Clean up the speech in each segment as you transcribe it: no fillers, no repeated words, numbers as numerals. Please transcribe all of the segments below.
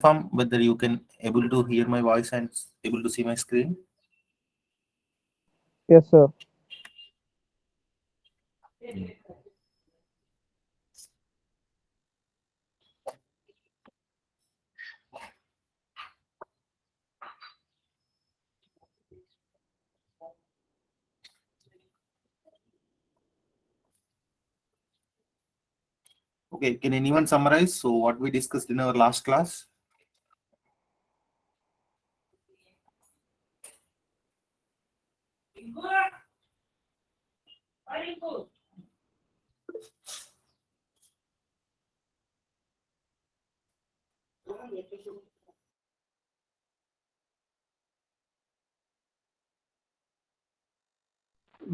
confirm whether you can able to hear my voice and able to see my screen? Yes, sir. Okay, can anyone summarize? So what we discussed in our last class?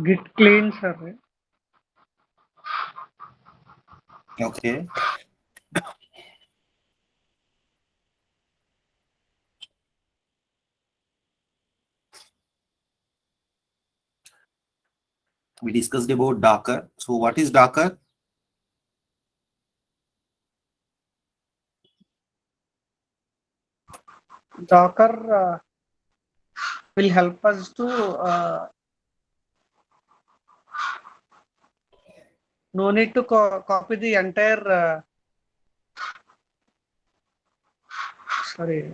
Git clean, sir. Okay. We discussed about Docker. So what is Docker? Docker will help us to no need to copy the entire sorry.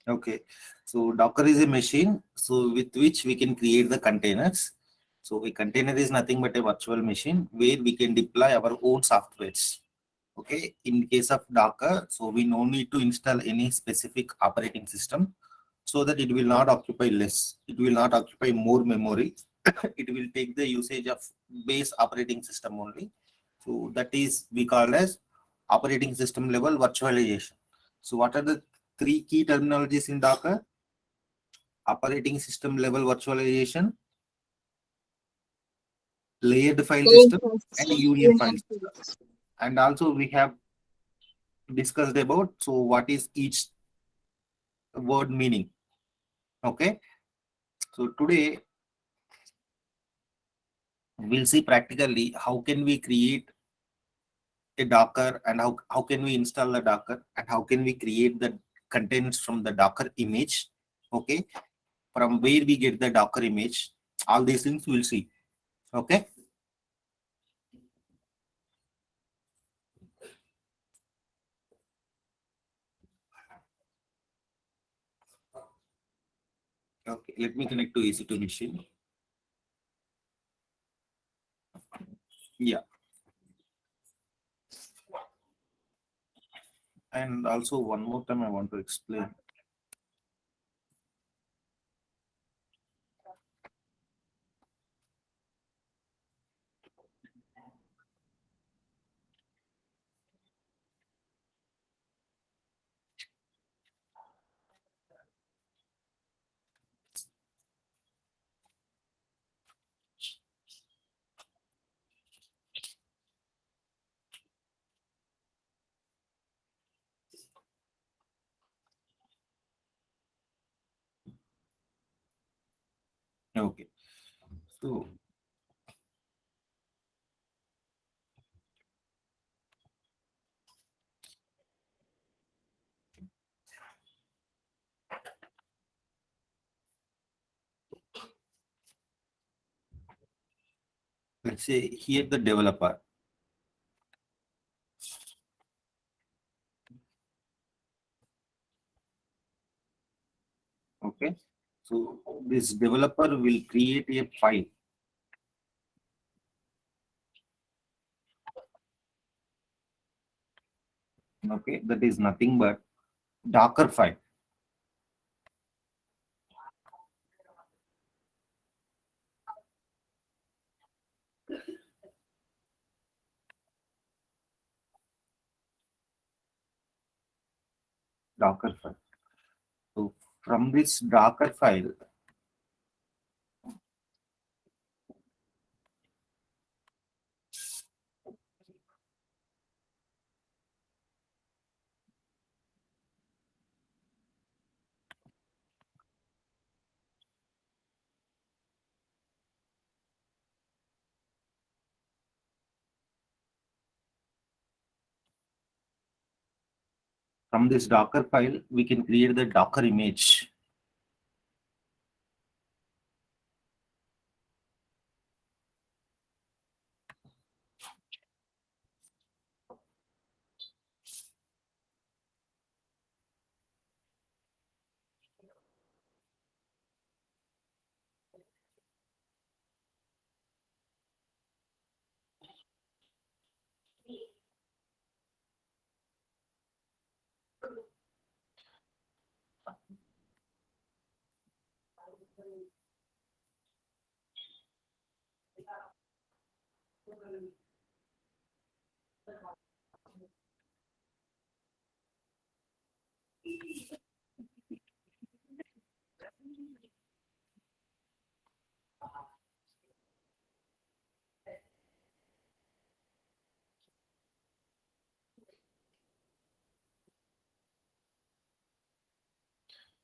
Okay. So Docker is a machine so with which we can create the containers. So a container is nothing but a virtual machine where we can deploy our own softwares. Okay. In case of Docker, so we no need to install any specific operating system so that it will not occupy less. It will not occupy more memory. It will take the usage of base operating system only. So that is we call as operating system level virtualization. So what are the three key terminologies in Docker? Operating system level virtualization, layered file system, and union file system. And also we have discussed about so what is each word meaning. Okay. So today we'll see practically how can we create a Docker and how can we install the Docker and how can we create the containers from the Docker image. Okay. From where we get the Docker image, all these things we'll see. Okay. Okay. Let me connect to EC2 machine. Yeah. And also one more time I want to explain. Okay. So let's say here the developer. Okay. So this developer will create a file. Okay. That is nothing but Docker file. Docker file. So from this Docker file, From this Docker file, we can create the Docker image.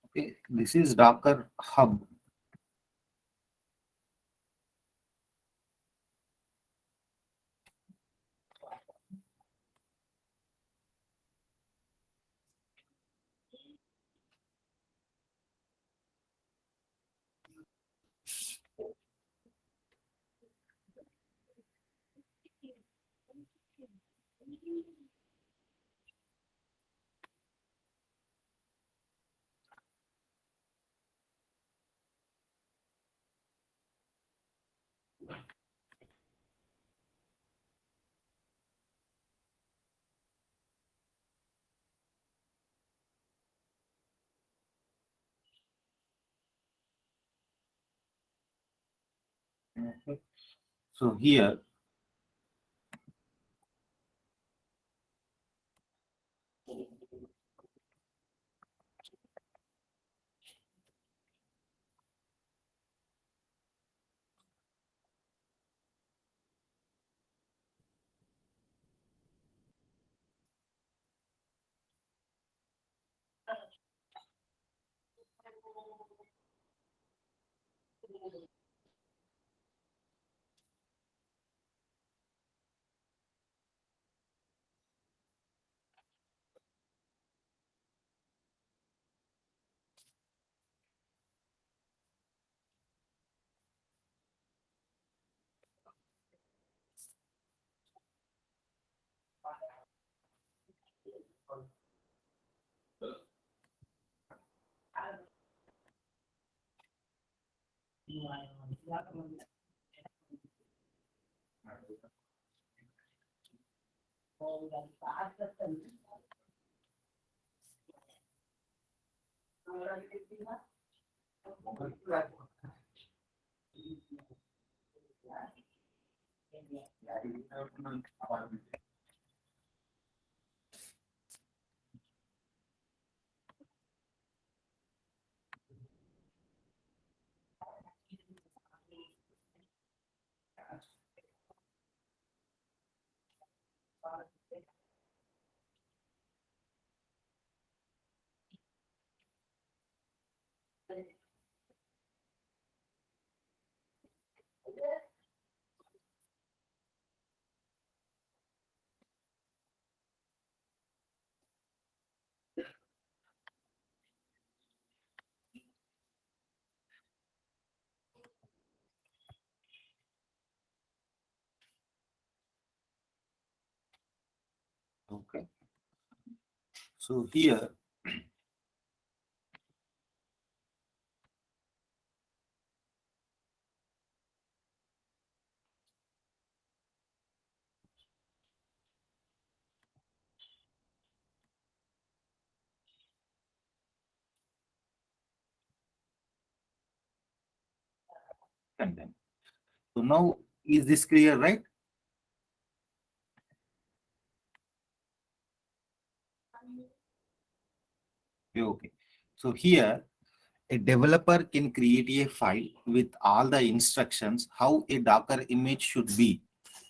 Okay, this is Docker Hub. Okay. So here, okay. So here, content. So now, is this clear, right? Okay. So here, a developer can create a file with all the instructions how a Docker image should be.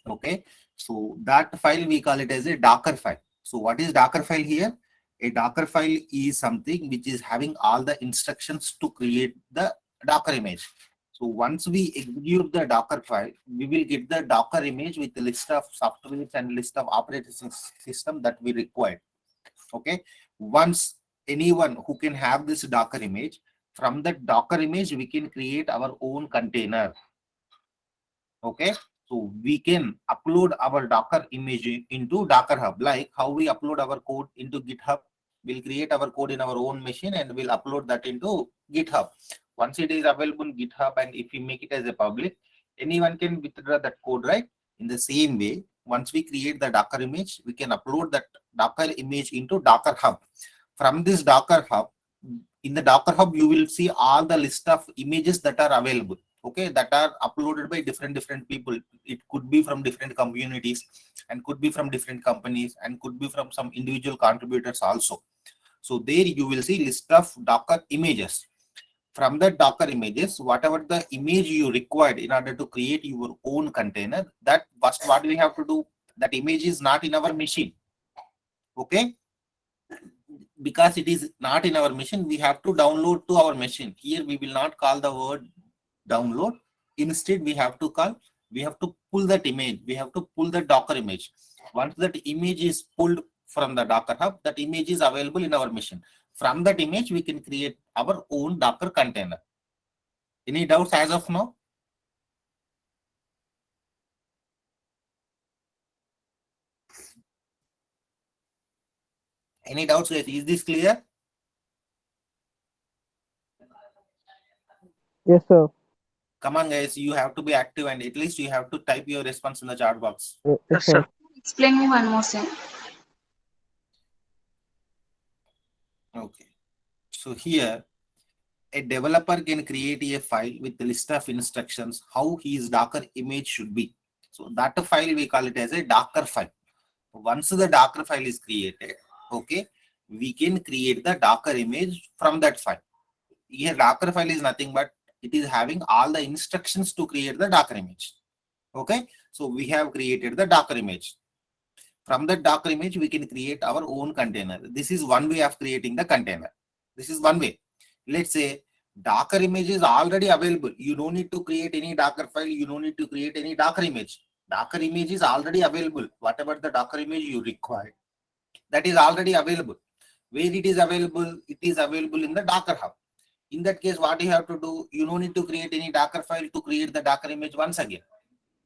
Okay. So that file we call it as a Docker file. So what is Docker file here? A Docker file is something which is having all the instructions to create the Docker image. So once we execute the Docker file, we will get the Docker image with a list of software and list of operating system that we require. Okay, once anyone who can have this Docker image, from that Docker image we can create our own container. Okay, so we can upload our Docker image into Docker Hub, like how we upload our code into GitHub. We'll create our code in our own machine and we'll upload that into GitHub. Once it is available in GitHub, and if we make it as a public, anyone can withdraw that code, right? In the same way, once we create the Docker image, we can upload that Docker image into Docker Hub. From this Docker Hub, in the Docker Hub, you will see all the list of images that are available. Okay, that are uploaded by different people. It could be from different communities, and could be from different companies, and could be from some individual contributors also. So there you will see list of Docker images. From the Docker images, whatever the image you required in order to create your own container, that first what we have to do, that image is not in our machine. Okay, because it is not in our machine, we have to download to our machine. Here we will not call the word download. Instead, we have to pull that image. We have to pull the Docker image. Once that image is pulled from the Docker Hub, that image is available in our machine. From that image, we can create our own Docker container. Any doubts as of now? Any doubts, guys? Is this clear? Yes, sir. Come on, guys. You have to be active, and at least you have to type your response in the chat box. Yes, Yes, sir. sir. Explain me one more thing. Okay. So here, a developer can create a file with a list of instructions how his Docker image should be. So that file we call it as a Docker file. Once the Docker file is created, okay, we can create the Docker image from that file. Here Docker file is nothing but it is having all the instructions to create the Docker image. Okay, so we have created the Docker image. From that Docker image, we can create our own container. This is one way of creating the container. This is one way. Let's say Docker image is already available. You don't need to create any Docker file. You don't need to create any Docker image. Docker image is already available. Whatever the Docker image you require, that is already available. Where it is available? It is available in the Docker Hub. In that case, what you have to do, you don't need to create any Docker file to create the Docker image once again.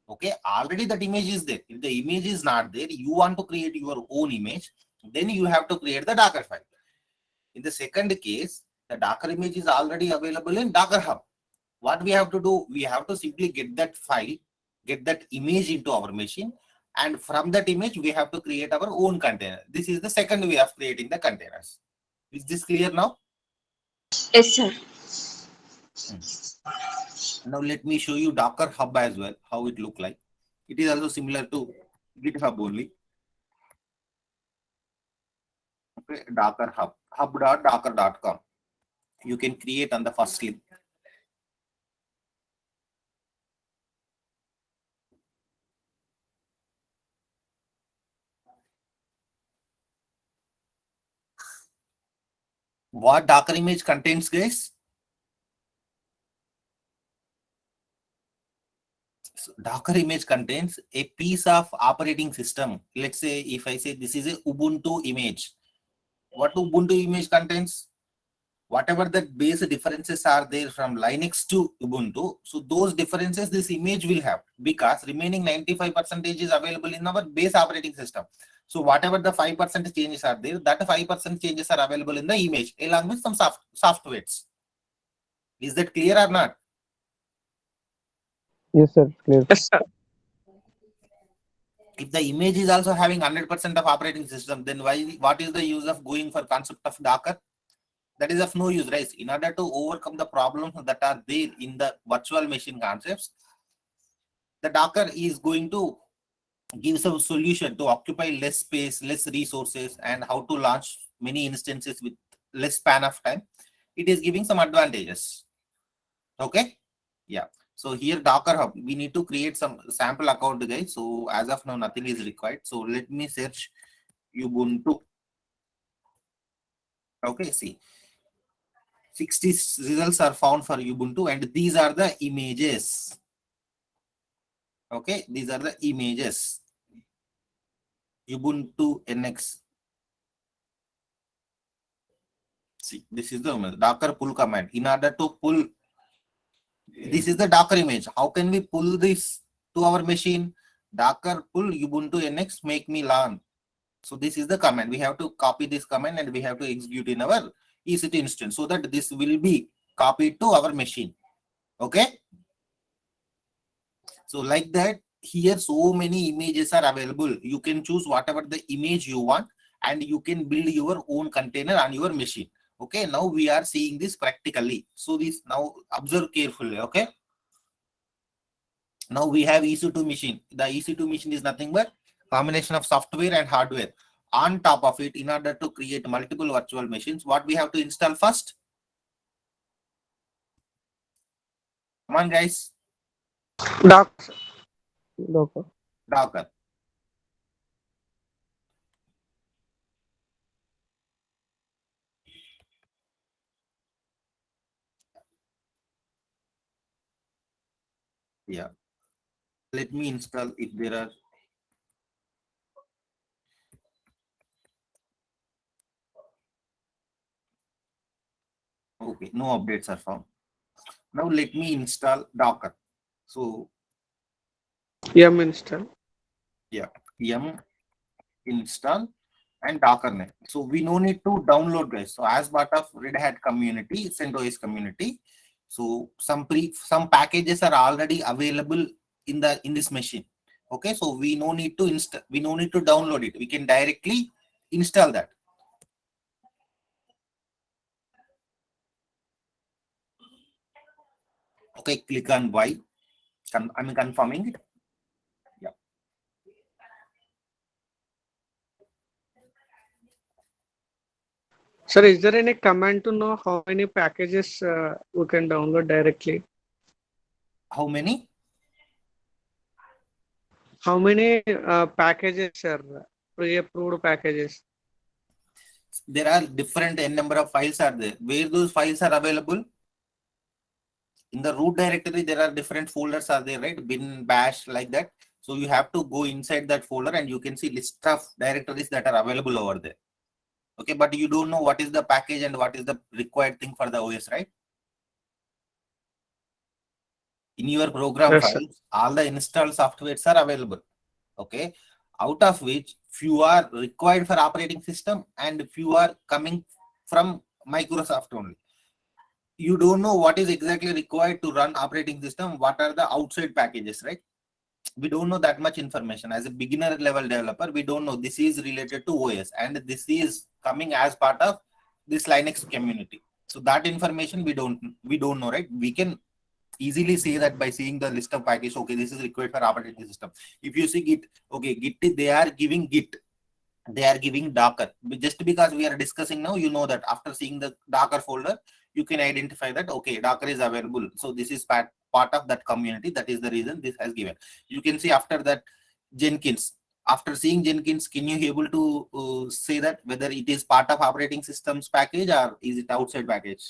Okay, already that image is there. If the image is not there, you want to create your own image, then you have to create the Docker file. In the second case, the Docker image is already available in Docker Hub. What we have to do, we have to simply get that file, get that image into our machine, and from that image, we have to create our own container. This is the second way of creating the containers. Is this clear now? Yes, sir. Now let me show you Docker Hub as well, how it look like. It is also similar to GitHub only. Okay, Docker Hub, hub.docker.com. You can create on the first link. What Docker image contains, guys? So Docker image contains a piece of operating system. Let's say if I say this is a Ubuntu image, what Ubuntu image contains? Whatever the base differences are there from Linux to Ubuntu, so those differences this image will have, because remaining 95% is available in our base operating system. So whatever the 5% changes are there, that 5% changes are available in the image along with some softwares. Is that clear or not? Yes, sir. Clear. Yes, sir. If the image is also having 100% of operating system, then what is the use of going for concept of Docker? That is of no use, right? In order to overcome the problems that are there in the virtual machine concepts, the Docker is going to give some solution to occupy less space, less resources, and how to launch many instances with less span of time. It is giving some advantages. Okay, yeah. So here Docker Hub, we need to create some sample account, guys. So as of now, nothing is required. So let me search Ubuntu. Okay, see, 60 results are found for Ubuntu, and these are the images. Okay, these are the images. Ubuntu NX. See, this is the Docker pull command. In order to pull, this is the Docker image. How can we pull this to our machine? Docker pull Ubuntu NX make me learn. So this is the command. We have to copy this command and we have to execute in our EC2 instance so that this will be copied to our machine. Okay. So like that, here so many images are available. You can choose whatever the image you want and you can build your own container on your machine. Okay, now we are seeing this practically. So this now observe carefully. Okay. Now we have EC2 machine. The EC2 machine is nothing but combination of software and hardware. On top of it, in order to create multiple virtual machines, what we have to install first? Come on, guys. Docker. Docker. Yeah. Let me install if there are. Okay, no updates are found. Now let me install Docker. So Yum install. yeah, yum install and Docker name. So we no need to download, guys. So as part of Red Hat community, CentOS community, so some packages are already available in this machine. Okay, so we no need to download it. We can directly install that. Okay, click on Y. I'm confirming it. Yeah. Sir, is there any command to know how many packages we can download directly? How many? How many packages are pre-approved packages? There are different n number of files are there. Where those files are available? In the root directory, there are different folders are there, right? Bin, bash, like that. So you have to go inside that folder and you can see list of directories that are available over there. Okay, but you don't know what is the package and what is the required thing for the OS, right? In your program Yes, sir. files, all the installed softwares are available. Okay, out of which few are required for operating system and few are coming from Microsoft only. You don't know what is exactly required to run operating system, what are the outside packages, right? We don't know that much information. As a beginner level developer, we don't know this is related to OS and this is coming as part of this Linux community. So that information we don't know, right? We can easily say that by seeing the list of packages. Okay, this is required for operating system. If you see Git, okay, Git, they are giving Git, they are giving Docker. Just because we are discussing now, you know that after seeing the Docker folder, you can identify that, okay, Docker is available. So this is part of that community. That is the reason this has given. You can see after that Jenkins. After seeing Jenkins, can you able to say that whether it is part of operating systems package or is it outside package?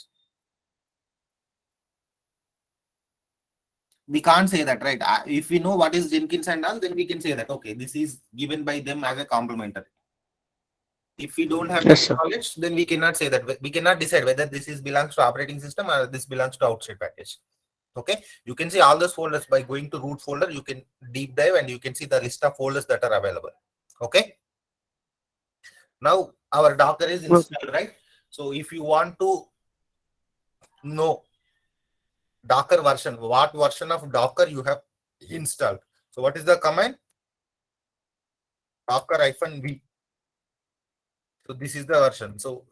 We can't say that, right? If we know what is Jenkins and all, then we can say that, okay, this is given by them as a complementary. If we don't have Yes, that sir. knowledge, then we cannot say that. We cannot decide whether this is belongs to operating system or this belongs to outside package. Okay, you can see all those folders by going to root folder. You can deep dive and you can see the list of folders that are available. Okay, now our Docker is installed, right? So if you want to know Docker version, what version of Docker you have installed, so what is the command? Docker -v. So this is the version. So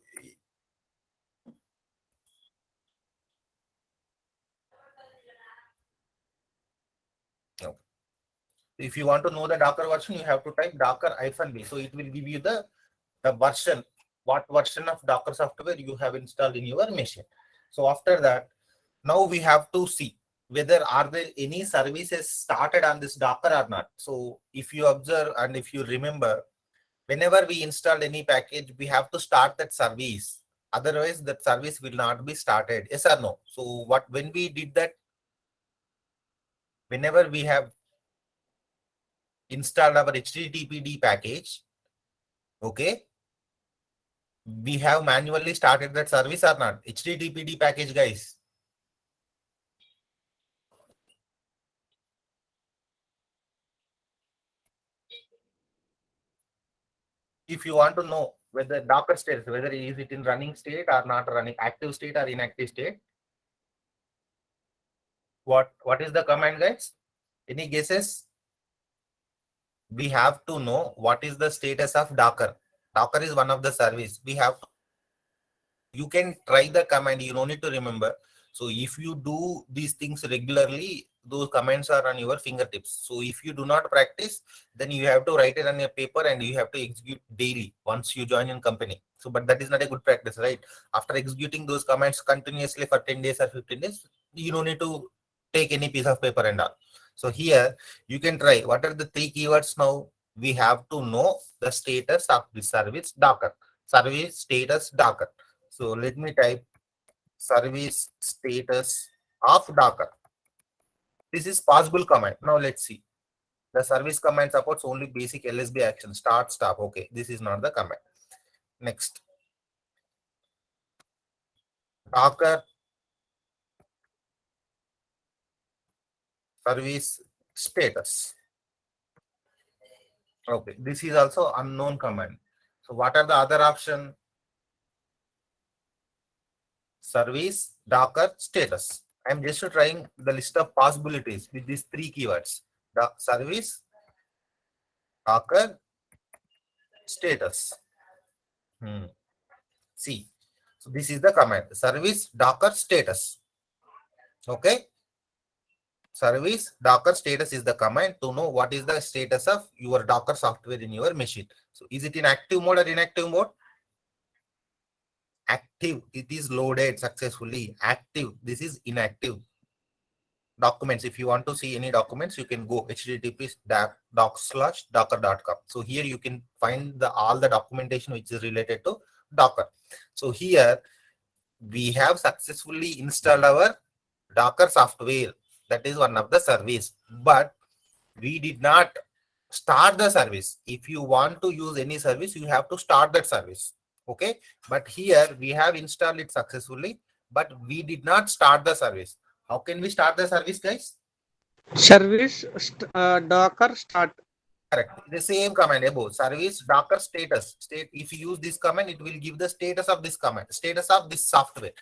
if you want to know the Docker version, you have to type Docker -v. So it will give you the version, what version of Docker software you have installed in your machine. So after that, now we have to see whether are there any services started on this Docker or not. So if you observe and if you remember, whenever we install any package, we have to start that service. Otherwise, that service will not be started. Yes or no? So when we did that, whenever we have installed our HTTPD package, okay, We have manually started that service or not? HTTPD package, guys. If you want to know whether Docker status, whether is it in running state or not running, active state or inactive state, what is the command, guys? Any guesses? We have to know what is the status of Docker. Docker is one of the service. We have to, you can try the command, you don't need to remember. So if you do these things regularly, those commands are on your fingertips. So if you do not practice, then you have to write it on your paper and you have to execute daily once you join in company. So, but that is not a good practice, right? After executing those commands continuously for 10 days or 15 days, you don't need to take any piece of paper and all. So here you can try. What are the three keywords now? We have to know the status of the service Docker. Service status Docker. So let me type service status of Docker. This is possible command. Now let's see. The service command supports only basic LSB action. Start, stop. Okay, this is not the command. Next. Docker service status. Okay, this is also unknown command. So what are the other option? Service Docker status. I'm just trying the list of possibilities with these three keywords. The service Docker status. See, so this is the command, service Docker status. Okay, service Docker status is the command to know what is the status of your Docker software in your machine. So is it in active mode or inactive mode? Active, it is loaded successfully. Active, this is inactive. Documents, if you want to see any documents, you can go http://docker.com. So here you can find all the documentation which is related to Docker. So here we have successfully installed our Docker software. That is one of the service, but we did not start the service. If you want to use any service, you have to start that service. Okay, but here we have installed it successfully, but we did not start the service. How can we start the service, guys? Service Docker start. Correct. The same command above, service Docker status. State. If you use this command, it will give the status of this command, status of this software.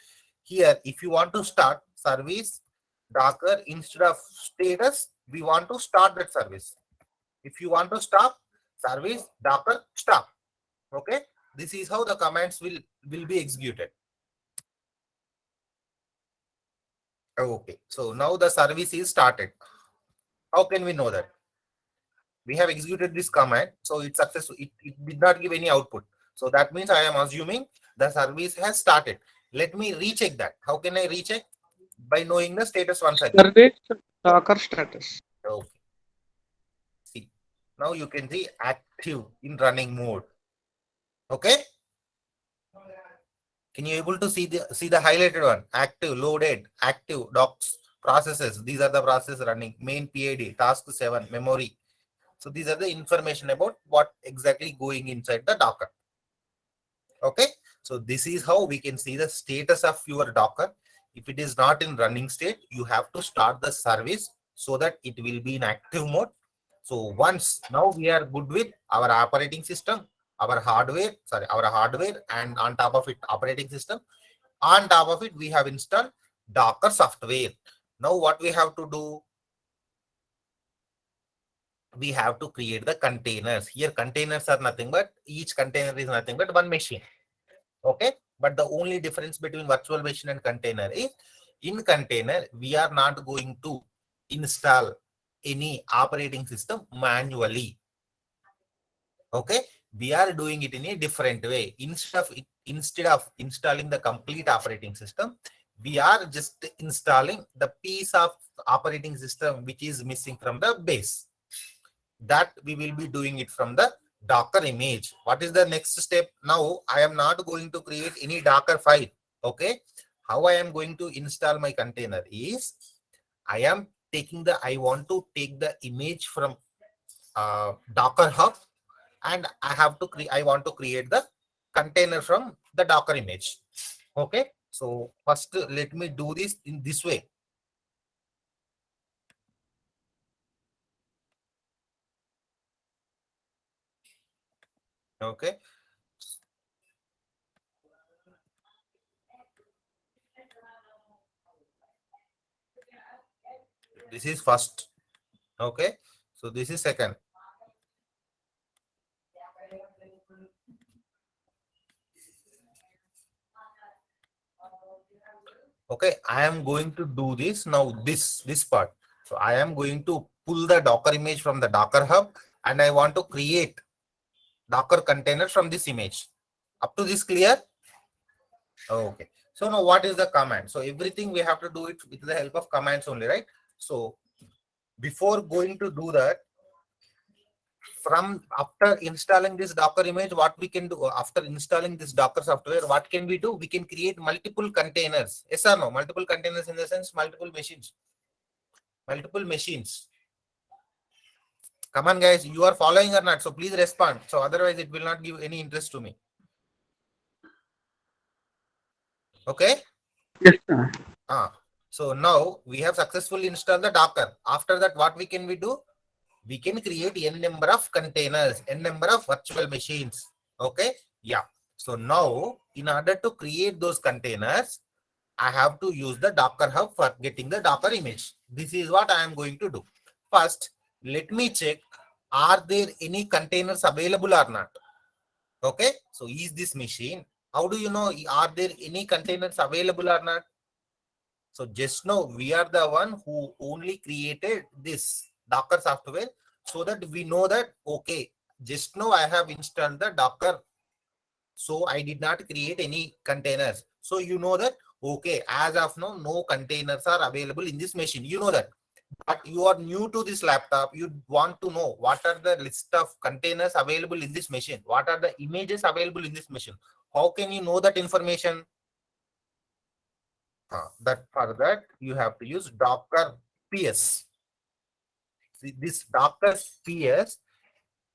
Here, if you want to start service Docker instead of status, we want to start that service. If you want to stop, service Docker stop. Okay. This is how the commands will be executed. Okay. So now the service is started. How can we know that? We have executed this command, so it's successful. It did not give any output. So that means I am assuming the service has started. Let me recheck that. How can I recheck? By knowing the status once again. Service Docker status. Okay. See, now you can see active in running mode. Okay. Can you able to see the highlighted one? Active, loaded, active, docs, processes. These are the processes running. Main PID, task 7, memory. So these are the information about what exactly going inside the Docker. Okay. So this is how we can see the status of your Docker. If it is not in running state, you have to start the service so that it will be in active mode. So once now we are good with our operating system, our hardware, and on top of it, operating system. On top of it, we have installed Docker software. Now what we have to do? We have to create the containers. Here containers are nothing but, each container is nothing but one machine. Okay, but the only difference between virtual machine and container is, in container we are not going to install any operating system manually. Okay, we are doing it in a different way. Instead of installing the complete operating system, we are just installing the piece of operating system which is missing from the base. That we will be doing it from the Docker image. What is the next step? Now I am not going to create any Docker file. Okay, how I am going to install my container is, I want to take the image from Docker Hub, and I want to create the container from the Docker image. Okay, so first let me do this in this way. Okay, this is first. Okay, so this is second. Okay, I am going to do this now, this part. So I am going to pull the Docker image from the Docker Hub, and I want to create Docker container from this image. Up to this clear? Okay. So now what is the command? So everything we have to do it with the help of commands only, right? So before going to do that, from after installing this Docker image, what we can do after installing this Docker software, what can we do? We can create multiple containers. Yes or no? Multiple containers in the sense multiple machines. Multiple machines. Come on, guys, you are following or not? So please respond. So otherwise, it will not give any interest to me. Okay. Yes, sir. So now we have successfully installed the Docker. After that, what we do? We can create n number of containers, n number of virtual machines. Okay. Yeah. So now, in order to create those containers, I have to use the Docker Hub for getting the Docker image. This is what I am going to do. First, let me check, are there any containers available or not? Okay. So is this machine, how do you know, are there any containers available or not? So just now we are the one who only created this Docker software, so that we know that, okay, just now I have installed the Docker, so I did not create any containers. So you know that, okay, as of now, no containers are available in this machine. You know that. But you are new to this laptop. You want to know what are the list of containers available in this machine. What are the images available in this machine? How can you know that information? That for that you have to use Docker PS. See, this Docker PS,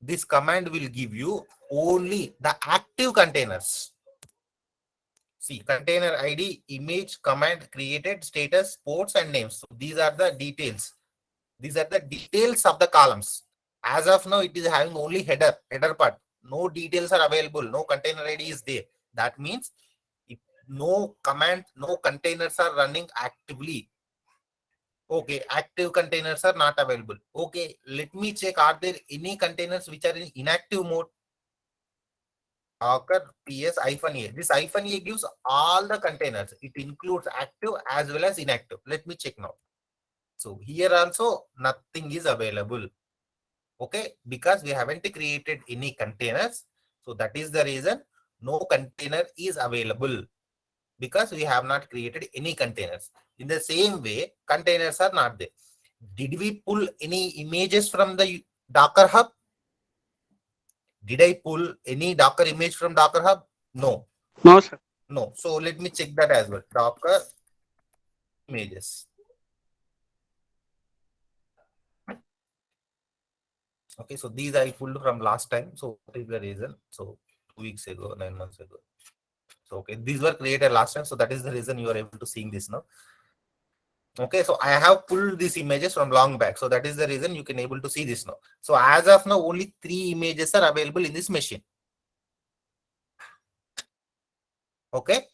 this command will give you only the active containers. See, container ID, image, command created, status, ports, and names. So these are the details. These are the details of the columns. As of now, it is having only header part. No details are available. No container ID is there. That means if no command, no containers are running actively. Okay, active containers are not available. Okay, let me check, are there any containers which are in inactive mode? Docker PS-A. This -A gives all the containers. It includes active as well as inactive. Let me check now. So here also nothing is available. Okay, because we haven't created any containers. So that is the reason no container is available, because we have not created any containers. In the same way, containers are not there. Did we pull any images from the Docker Hub? Did I pull any Docker image from Docker Hub? No. No, sir. No. So let me check that as well. Docker images. Okay, so these I pulled from last time. So what is the reason? So 2 weeks ago, 9 months ago. So okay, these were created last time. So that is the reason you are able to see this now. Okay, so I have pulled these images from long back. So that is the reason you can able to see this now. So as of now, only 3 images are available in this machine. Okay.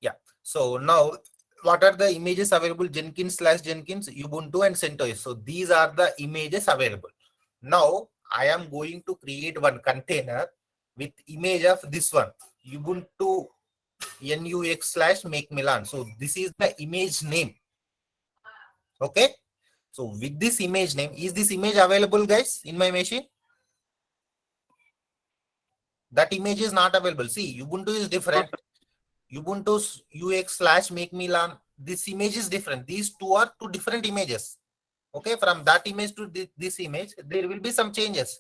Yeah. So now, what are the images available? Jenkins/Jenkins, Ubuntu, and CentOS. So these are the images available. Now I am going to create one container with image of this one, Ubuntu NUX/make Milan. So this is the image name. Okay. So with this image name, is this image available, guys, in my machine? That image is not available. See, Ubuntu is different. Ubuntu's UX/make Milan, this image is different. These two are two different images. Okay, from that image to this image, there will be some changes.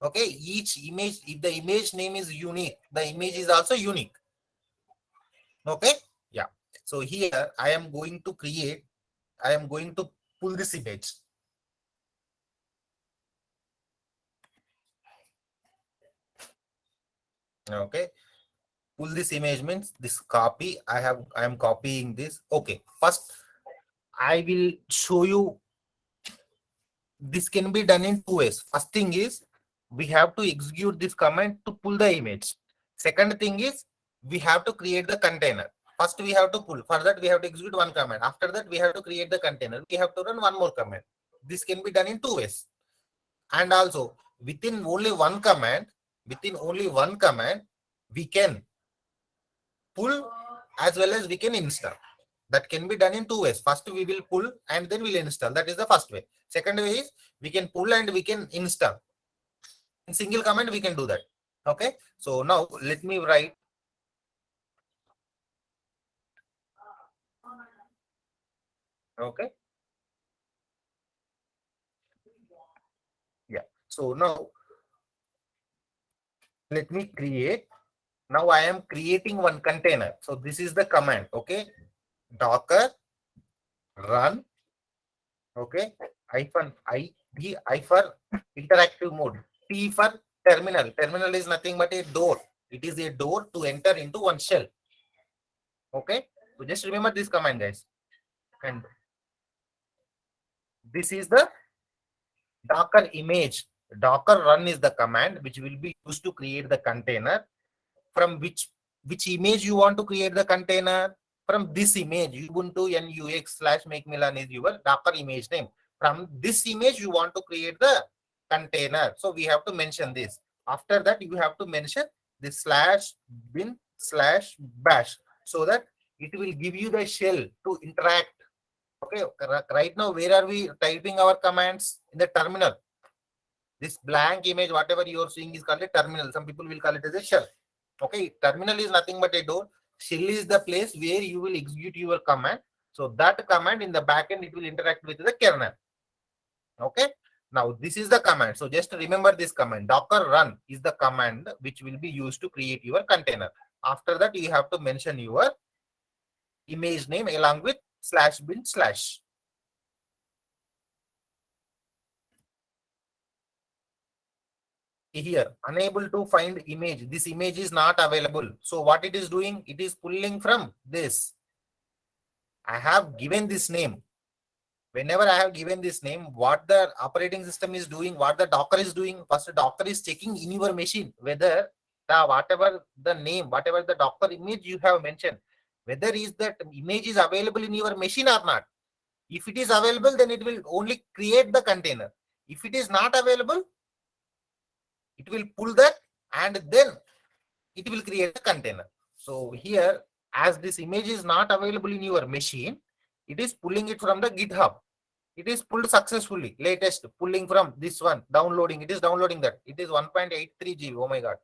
Okay, each image, if the image name is unique, the image is also unique. Okay, yeah. So here I am going to pull this image. Okay, pull this image means this copy. I am copying this. Okay, first I will show you. This can be done in two ways. First thing is we have to execute this command to pull the image. Second thing is we have to create the container. First we have to pull. For that we have to execute one command. After that we have to create the container. We have to run one more command. This can be done in two ways. And also within only one command, we can pull as well as we can install. That can be done in two ways. First we will pull and then we'll install. That is the first way. Second way is we can pull and we can install. In single command we can do that. Okay, so now let me write. Okay, yeah, so now let me create. Now I am creating one container. So this is the command. Okay, docker run. Okay, hyphen I D I for interactive mode, T for terminal. Terminal is nothing but a door. It is a door to enter into one shell. Okay, so just remember this command, guys. And this is the docker image. Docker run is the command which will be used to create the container. From which image you want to create the container? From this image, Ubuntu NUX/Macmillan is your Docker image name. From this image, you want to create the container. So we have to mention this. After that, you have to mention the /bin/bash so that it will give you the shell to interact. Okay, right now, where are we typing our commands? In the terminal. This blank image, whatever you are seeing, is called a terminal. Some people will call it as a shell. Okay, terminal is nothing but a door. Shell is the place where you will execute your command. So that command in the backend, it will interact with the kernel. Okay, now this is the command. So just remember this command. Docker run is the command which will be used to create your container. After that, you have to mention your image name along with /bin/. Here, unable to find image. This image is not available. So what it is doing? It is pulling from this. I have given this name. Whenever I have given this name, what the operating system is doing, what the Docker is doing, first Docker is checking in your machine whether whatever the name, whatever the Docker image you have mentioned, whether is that image is available in your machine or not. If it is available, then it will only create the container. If it is not available, it will pull that and then it will create a container. So here, as this image is not available in your machine, it is pulling it from the GitHub. It is pulled successfully. Latest pulling from this one, downloading. It is downloading that. It is 1.83 GB. Oh my God.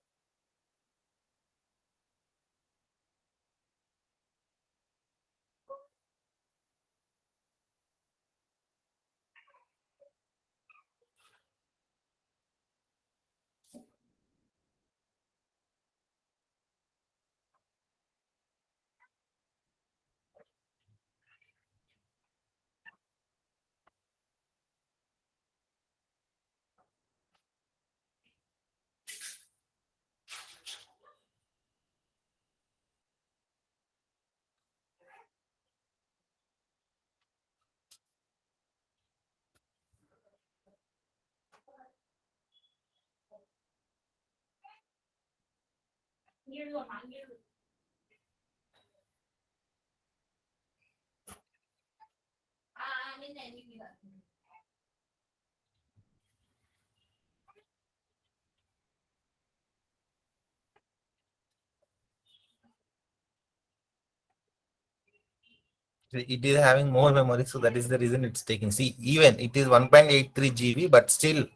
It is having more memory, so that is the reason it's taking. See, even it is 1.83 GB, but still,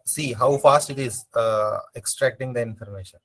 see how fast it is extracting the information.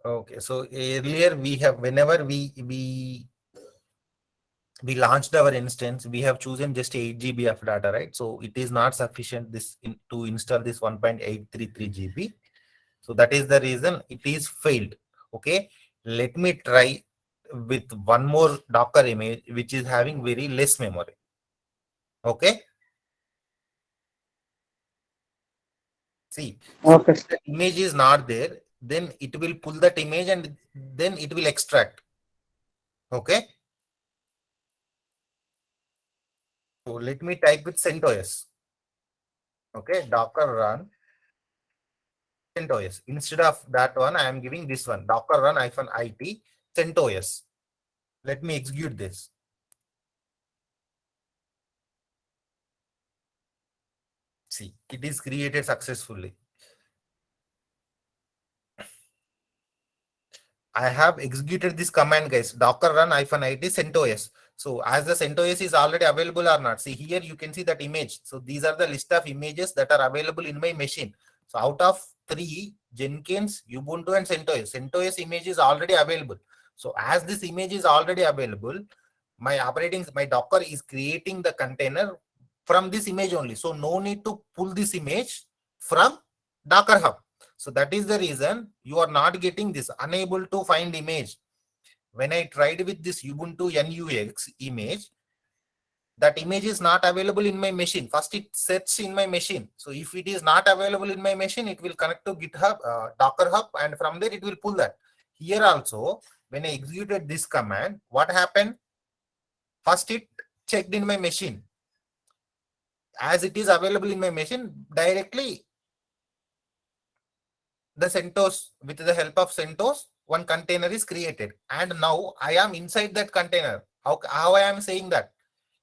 Okay, so earlier we have, whenever we launched our instance, we have chosen just 8 GB of data, right? So it is not sufficient to install this 1.833 GB. So that is the reason it is failed. Okay, let me try with one more Docker image which is having very less memory. Okay, see, so Okay. if the image is not there, then it will pull that image and then it will extract. Okay, so let me type with CentOS. Okay, Docker run CentOS. Instead of that one, I am giving this one, Docker run -it CentOS. Let me execute this. See, it is created successfully. I have executed this command, guys. Docker run -it CentOS. So as the CentOS is already available or not, see here you can see that image. So these are the list of images that are available in my machine. So out of 3, Jenkins, Ubuntu and CentOS. CentOS image is already available. So as this image is already available, my Docker is creating the container from this image only. So no need to pull this image from Docker Hub. So that is the reason you are not getting this unable to find image. When I tried with this Ubuntu NUX image, that image is not available in my machine. First it sets in my machine. So if it is not available in my machine, it will connect to GitHub, Docker Hub, and from there it will pull that. Here also, when I executed this command, what happened? First it checked in my machine. As it is available in my machine, directly the CentOS, with the help of CentOS, one container is created. And now I am inside that container. How I am saying that?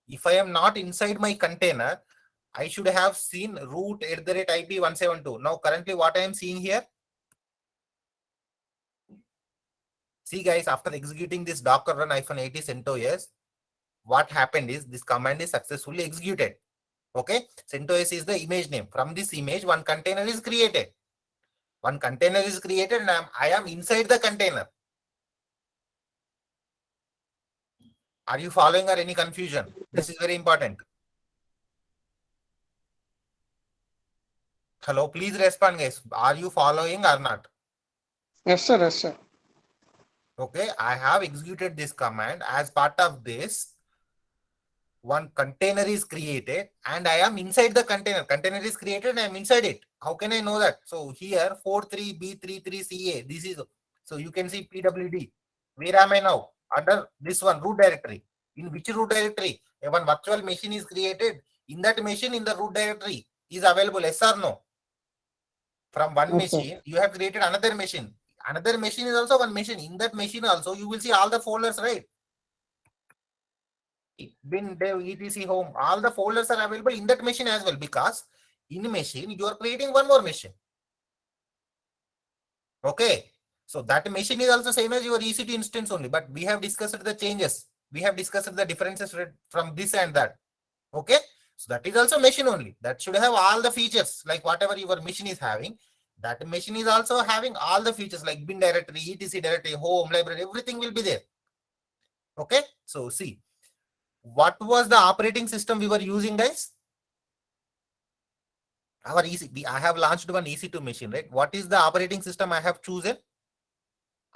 If I am not inside my container, I should have seen root @IP172. Now currently what I am seeing here, see guys, after executing this Docker run -it CentOS, what happened is this command is successfully executed. Okay, CentOS is the image name. From this image, one container is created. One container is created and I am inside the container. Are you following or any confusion? This is very important. Hello, please respond, guys. Are you following or not? Yes, sir. Yes, sir. Okay, I have executed this command. As part of this, one container is created and I am inside the container. Container is created and I am inside it. How can I know that? So here 43B33CA, this is, so you can see PWD. Where am I now? Under this one, root directory. In which root directory? One virtual machine is created. In that machine, in the root directory is available, yes or no? From one machine, you have created another machine. Another machine is also one machine. In that machine also, you will see all the folders, right? Bin, dev, etc, home, all the folders are available in that machine as well, because in machine you are creating one more machine. Okay, so that machine is also same as your EC2 instance only, but we have discussed the changes. We have discussed the differences from this and that. Okay, so that is also machine only. That should have all the features like whatever your machine is having. That machine is also having all the features like bin directory, etc directory, home, library, everything will be there. Okay, so see, what was the operating system we were using, guys? Our I have launched one EC2 machine, right? What is the operating system I have chosen?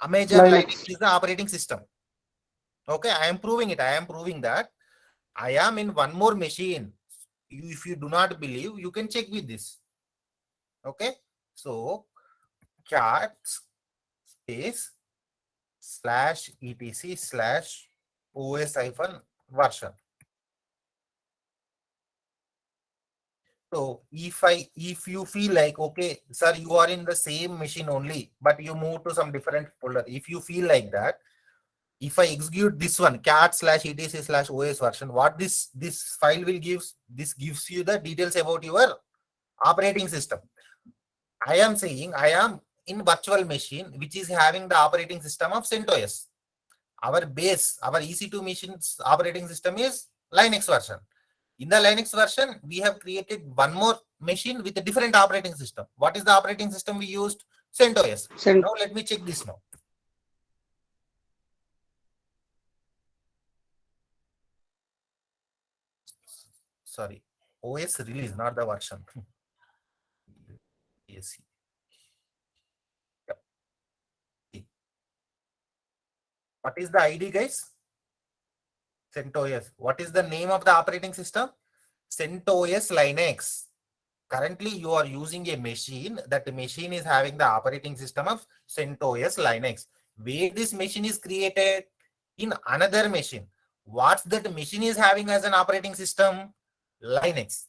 Amazon Linux is the operating system. Okay, I am proving it. I am proving that I am in one more machine. If you do not believe, you can check with this. Okay, so cat space /etc/os-version. So if you feel like, okay, sir, you are in the same machine only, but you move to some different folder. If you feel like that, if I execute this one, cat/etc/os version, what this file will give, this gives you the details about your operating system. I am saying I am in virtual machine, which is having the operating system of CentOS. Our base, our EC2 machine's operating system is Linux version. In the Linux version, we have created one more machine with a different operating system. What is the operating system we used? CentOS. Now let me check this now. Sorry, OS release, not the version. Yes. Yep. What is the ID, guys? CentOS. What is the name of the operating system? CentOS Linux. Currently, you are using a machine. That machine is having the operating system of CentOS Linux. Where this machine is created? In another machine. What's that machine is having as an operating system? Linux.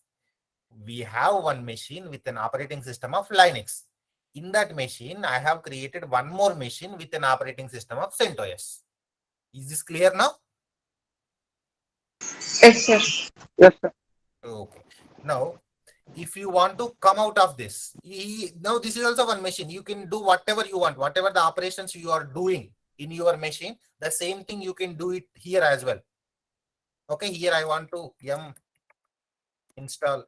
We have one machine with an operating system of Linux. In that machine, I have created one more machine with an operating system of CentOS. Is this clear now? Yes, sir. Yes, sir. Okay. Now, if you want to come out of this, now this is also one machine. You can do whatever you want, whatever the operations you are doing in your machine, the same thing you can do it here as well. Okay, here I want to install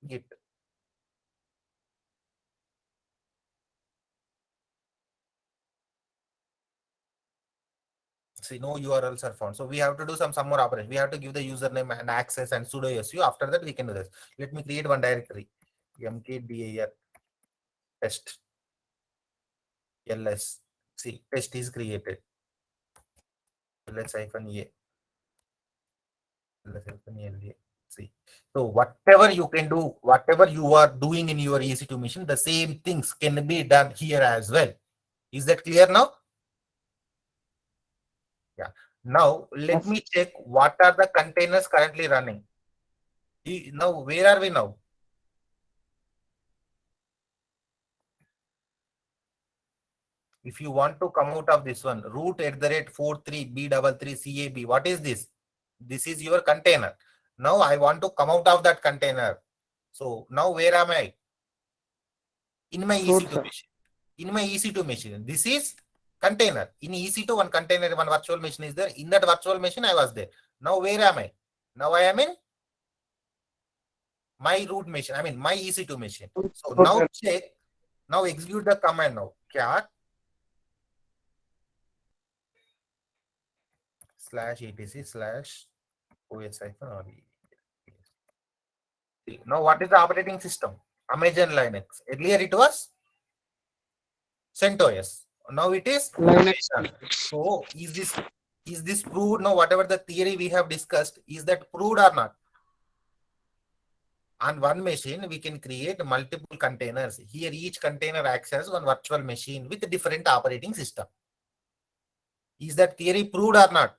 Git. See, no URLs are found. So we have to do some more operation. We have to give the username and access and sudo su. After that, we can do this. Let me create one directory. mkdir test ls. See, test is created. ls-a ls-la. See, so whatever you can do, whatever you are doing in your EC2 machine, the same things can be done here as well. Is that clear now? Yeah. Now let me check what are the containers currently running. Now where are we now? If you want to come out of this one, root @43b33cab, what is this? This is your container. Now I want to come out of that container. So now where am I? In my EC2 machine. In my EC2 machine. This is container. In EC2, one container, one virtual machine is there. In that virtual machine, I was there. Now where am I? Now I am in my root machine. I mean my EC2 machine. So now check. Now execute the command now. Cat /etc/os-re. Now what is the operating system? Amazon Linux. Earlier it was CentOS. Now it is Linux. So is this proved? Now whatever the theory we have discussed, is that proved or not? On one machine, we can create multiple containers. Here each container acts as one virtual machine with a different operating system. Is that theory proved or not?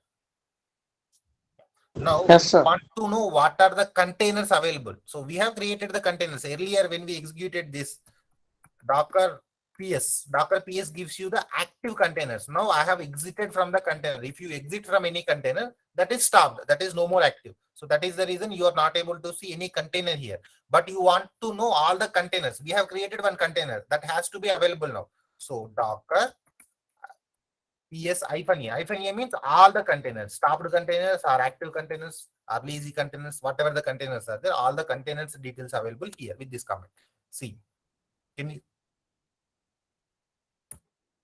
Now, yes, sir. we want to know what are the containers available. So we have created the containers. Earlier when we executed this Docker PS gives you the active containers. Now I have exited from the container. If you exit from any container, that is stopped. That is no more active. So that is the reason you are not able to see any container here. But you want to know all the containers. We have created one container that has to be available now. So Docker PS -e means all the containers, stopped containers or active containers or lazy containers, whatever the containers are there, all the containers details available here with this command. See, can you?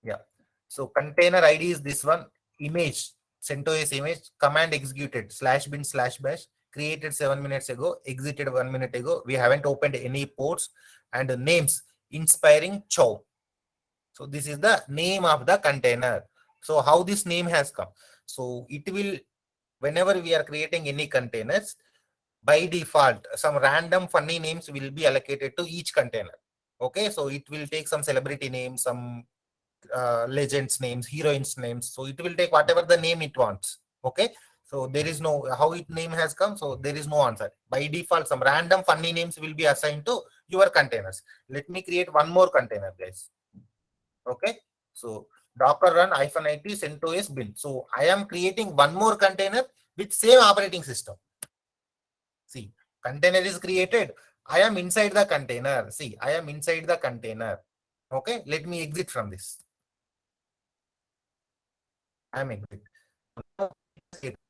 Yeah. So container ID is this one. Image, CentOS image, command executed /bin/bash, created 7 minutes ago, exited 1 minute ago. We haven't opened any ports, and the names inspiring chow. So this is the name of the container. So how this name has come? So it will, whenever we are creating any containers, by default, some random funny names will be allocated to each container. Okay, so it will take some celebrity names, some legends names, heroines names. So it will take whatever the name it wants. Okay, so there is no, how it name has come, so there is no answer. By default, some random funny names will be assigned to your containers. Let me create one more container, guys. Okay, so Docker run -it CentOS bin. So I am creating one more container with same operating system. See, container is created. I am inside the container. See, I am inside the container. Okay, let me exit from this. I am exit.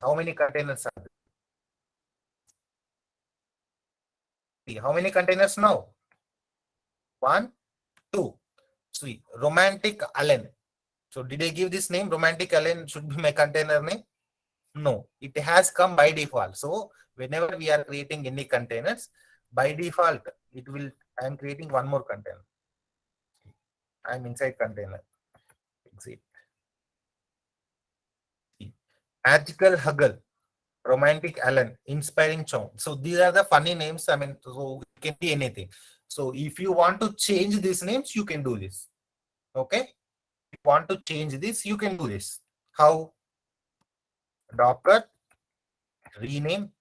How many containers are there? See, how many containers now? 1, 2. See, romantic Allen. So did I give this name? Romantic Allen should be my container name? No, it has come by default. So whenever we are creating any containers, by default, it will, I am creating one more container. I am inside container. Exit. Magical Huggle, Romantic Allen, Inspiring Chong. So these are the funny names. I mean, so it can be anything. So if you want to change these names, you can do this. Okay. If you want to change this, you can do this. How? Docker, rename,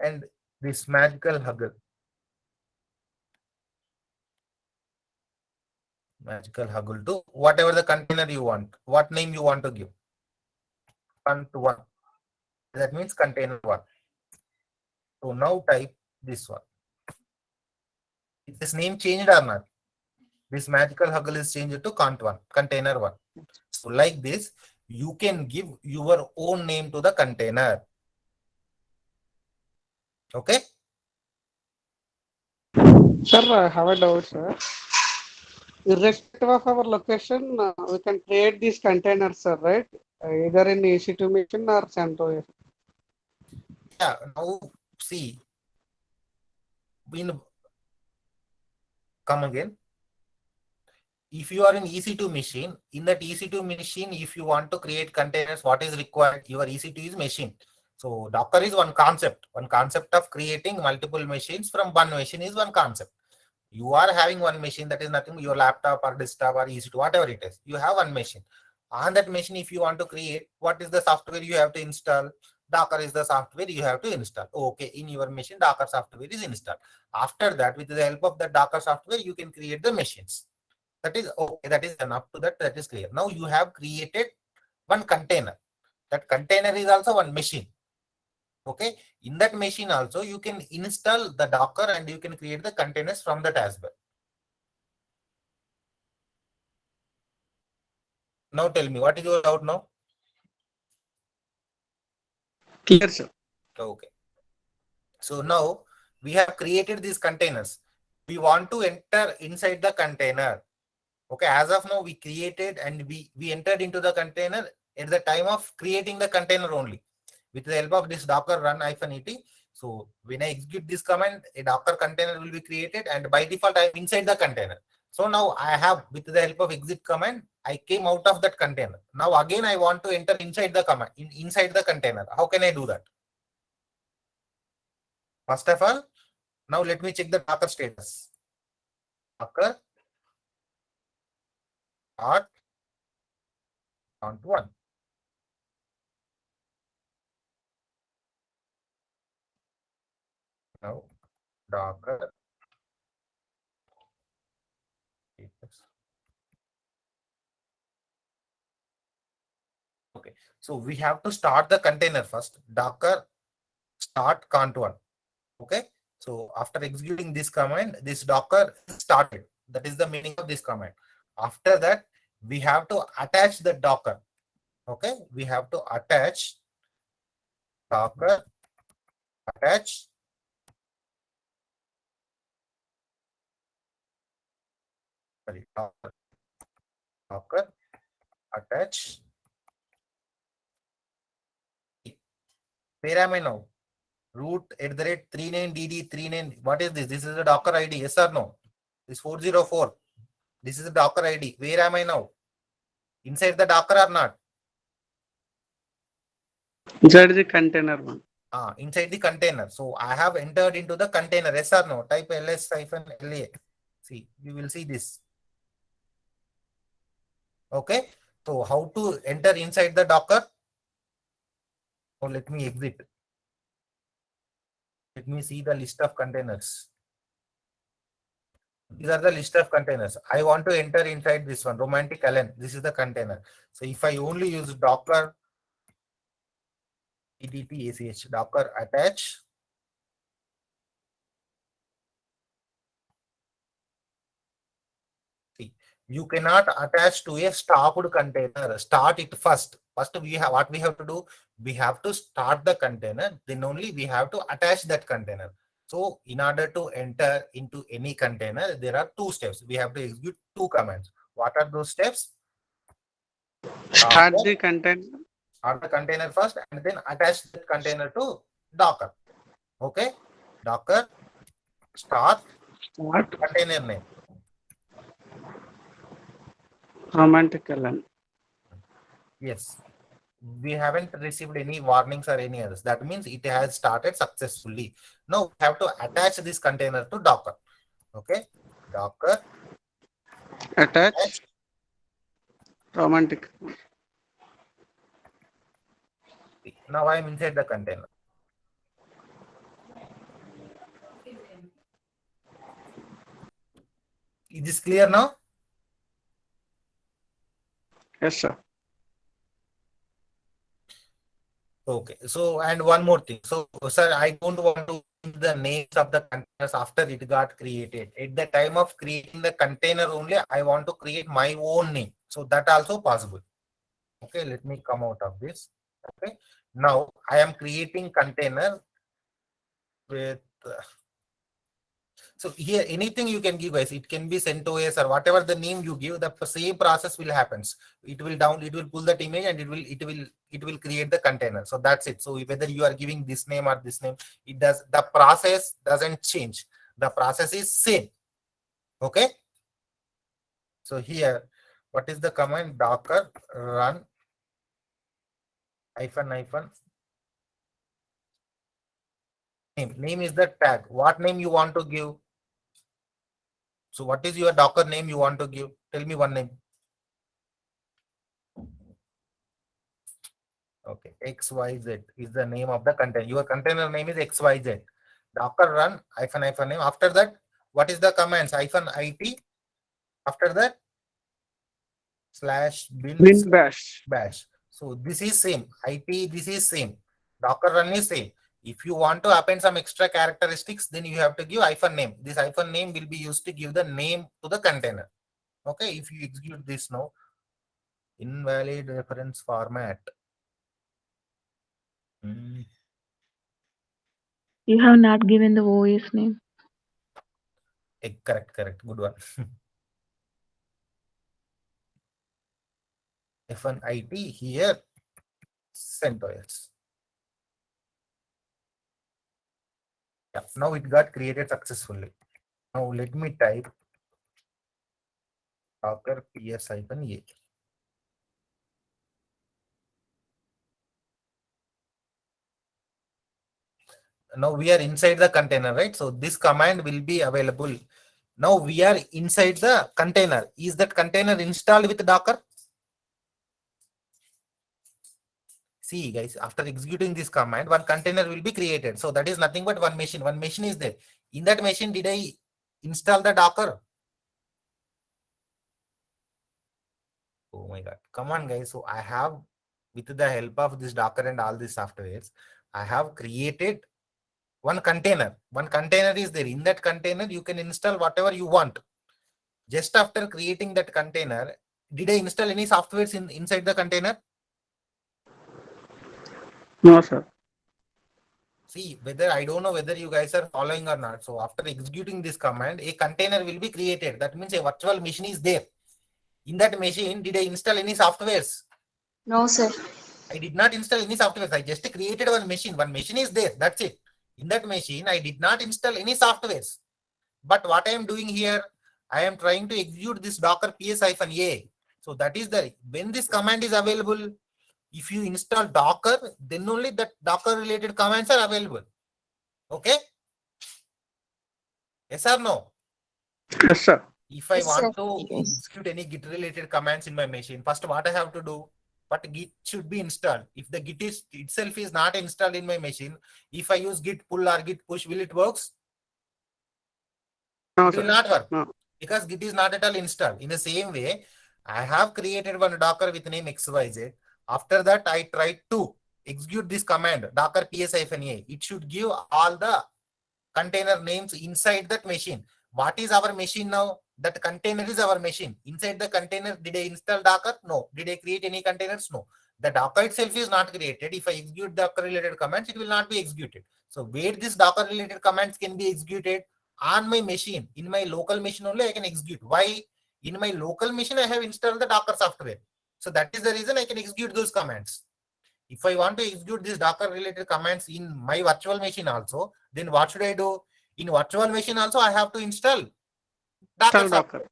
and this Magical Huggle. Magical Huggle to whatever the container you want. What name you want to give? 1 to 1. That means container 1. So now type this one. Is this name changed or not? This Magical Huggle is changed to cont1, container 1. So like this, you can give your own name to the container. Okay? Sir, I have a doubt, sir. Irrespective of our location, we can create these containers, sir, right? Either in EC2 machine or CentOS. Yeah, now see, come again. If you are in EC2 machine, in that EC2 machine, if you want to create containers, what is required? Your EC2 is machine. So Docker is one concept. One concept of creating multiple machines from one machine is one concept. You are having one machine, that is nothing, your laptop or desktop or EC2, whatever it is. You have one machine. On that machine, if you want to create, what is the software you have to install? Docker is the software you have to install. Okay, in your machine, Docker software is installed. After that, with the help of the Docker software, you can create the machines. That is okay. That is enough to that. That is clear. Now you have created one container. That container is also one machine. Okay. In that machine also, you can install the Docker and you can create the containers from that as well. Now tell me, what is your doubt now? Clear, sir. Okay. So now we have created these containers. We want to enter inside the container. Okay. As of now, we created and we entered into the container at the time of creating the container only. With the help of this docker run -et. So when I execute this command, a Docker container will be created and by default I am inside the container. So now I have, with the help of exit command, I came out of that container. Now again I want to enter inside the command, inside the container. How can I do that? First of all, now let me check the Docker status. Docker dot cont1. Now Docker status. Okay, so we have to start the container first. Docker start cont1. Okay, so after executing this command, this Docker started. That is the meaning of this command. After that, we have to attach the Docker. Okay, we have to attach Docker, attach Docker, attach. Where am I now? Root @39dd39. What is this? This is a Docker ID. Yes or no? This 404. This is a Docker ID. Where am I now? Inside the Docker or not? Inside the container one. Inside the container. So I have entered into the container. Yes or no? Type ls-la. See, you will see this. Okay. So how to enter inside the Docker? So let me exit. Let me see the list of containers. These are the list of containers. I want to enter inside this one, Romantic Allen. This is the container. So if I only use Docker -ach, Docker attach See, you cannot attach to a stopped container. Start it first. First, we have what we have to do. We have to start the container. Then only we have to attach that container. So, in order to enter into any container, there are two steps. We have to execute two commands. What are those steps? Start the container. Start the container first, and then attach the container to Docker. Okay, Docker start What? container name. Romantic LN. Yes, we haven't received any warnings or any others. That means it has started successfully. Now we have to attach this container to Docker. Okay, Docker Attach. Romantic. Now I am inside the container. Is this clear now? Yes, sir. Okay. So, and one more thing. So, sir, I don't want to give the names of the containers after it got created. At the time of creating the container only, I want to create my own name. So that also possible. Okay, let me come out of this. Okay. Now I am creating container with so here anything you can give, guys. It can be CentOS or whatever the name you give, the same process will happen. It will pull that image and it will create the container. So that's it. So whether you are giving this name or this name, the process doesn't change. The process is same. Okay. So here, what is the command? Docker run --. Name is the tag. What name you want to give? So what is your Docker name you want to give? Tell me one name. Okay, XYZ is the name of the container. Your container name is XYZ. Docker run --. name. After that, what is the commands? -it. After that, /bin bash. So this is same. IT, this is same. Docker run is same. If you want to append some extra characteristics, then you have to give -name. This -name will be used to give the name to the container. Okay, if you execute this now, invalid reference format. You have not given the OS name. Correct. Good one. F1IT here, CentOS. Yeah, now it got created successfully. Now let me type Docker ps-a. Now we are inside the container, right? So this command will be available. Now we are inside the container. Is that container installed with Docker? See guys, after executing this command, one container will be created. So that is nothing but one machine. One machine is there. In that machine, did I install the Docker? Oh my God. Come on guys. So I have, with the help of this Docker and all these softwares, I have created one container. One container is there. In that container, you can install whatever you want. Just after creating that container, did I install any softwares inside the container? No, sir. See, I don't know whether you guys are following or not. So after executing this command, a container will be created. That means a virtual machine is there. In that machine, did I install any softwares? No, sir. I did not install any softwares. I just created one machine. One machine is there. That's it. In that machine, I did not install any softwares. But what I am doing here, I am trying to execute this Docker ps-a. So that is when this command is available, if you install Docker, then only that Docker related commands are available. Okay? Yes or no? Yes, sir. If I Yes, want sir. to execute any Git related commands in my machine, first what I have to do? But Git should be installed. If the Git itself is not installed in my machine, if I use Git pull or Git push, will it work? No, it sir. will not work. No. Because Git is not at all installed. In the same way, I have created one Docker with name XYZ. After that, I tried to execute this command, Docker ps-a. It should give all the container names inside that machine. What is our machine now? That container is our machine. Inside the container, did I install Docker? No. Did I create any containers? No. The Docker itself is not created. If I execute Docker related commands, it will not be executed. So where this Docker related commands can be executed? On my machine, in my local machine only I can execute. Why? In my local machine, I have installed the Docker software. So that is the reason I can execute those commands. If I want to execute these Docker related commands in my virtual machine also, then what should I do? In virtual machine also, I have to install Docker software.